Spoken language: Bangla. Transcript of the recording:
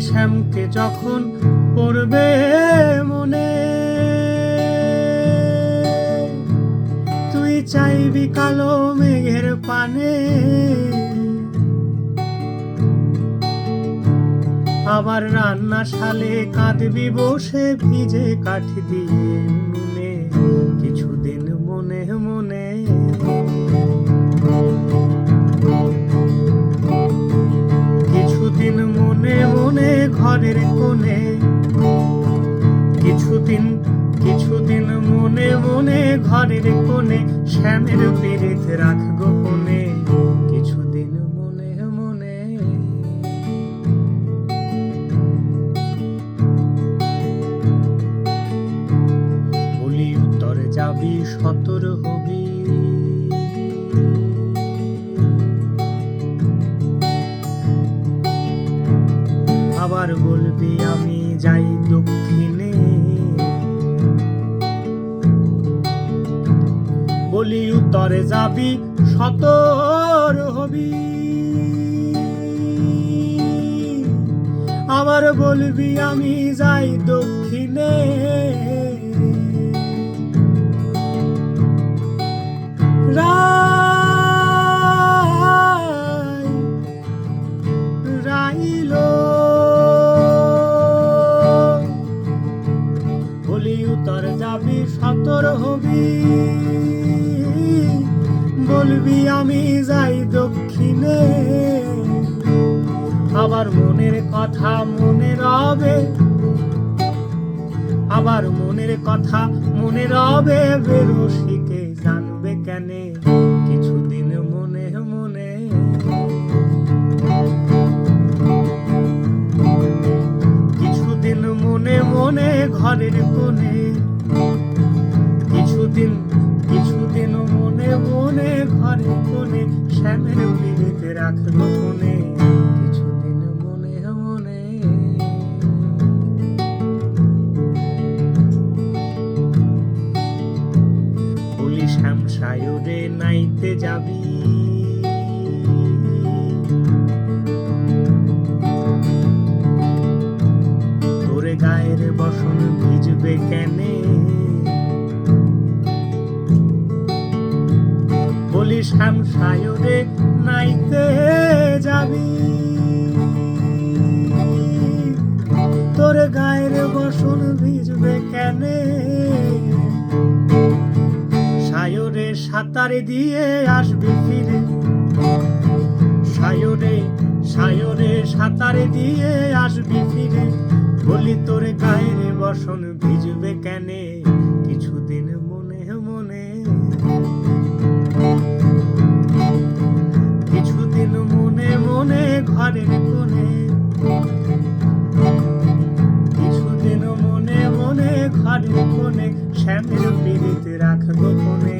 শ্যামকে যখন পড়বে মনে, তুই চাইবি কালো মেঘের পানে। আবার রান্নাশালে কাঁদবি বসে ভিজে কাঠ দিয়ে উনুনে, কিছুদিন মনে মনে। কিছুদিন মনে মনে ঘরের কোণে, কিছুদিন মনে মনে ঘরের কোণে, শ্যামের পীড়িত রাখ গোপনে, কিছুদিন মনে মনে। বলি উত্তরে যাবি সতর হবি, আবার বলবি আমি যাই দক্ষিণে। বলি উত্তরে যাবি সতর হবি, আবার বলবি আমি যাই দক্ষিণে। রাইলো বলি উত্তর যাবি সতর হবি, বলবি আমি যাই দক্ষিণে। আবার মনের কথা মনে রবে, আবার মনের কথা মনে রবে, বেরসিকে জানবে কেনে, কিছুদিন মনে মনে। কিছুদিন মনে মনে ঘরের কোণে, কিছুদিন মনে মনে ঘরের কোণে, শ্যামের পীড়িত রাখ গোপনে, কিছুদিন মনে মনে। বলি শ্যাম সায়রে নাইতে যাবি, তোরে গায়ের বসন ভিজবে কেনে। বলি শ্যাম সায়রে নাইতে যাবি, তোর গায়ের বসন ভিজবে কেনে। সায়রে সাঁতার দিয়ে আসবি ফিরে, সায়রে সাঁতার দিয়ে আসবি ফিরে। বলি তোর গায়ের বসন ভিজবে কেনে, কিছুদিন মনে মনে। কিছুদিন মনে মনে ঘরের কোণে, কিছুদিন মনে মনে ঘরের কোণে, শ্যামের পীড়িত রাখ গোপনে,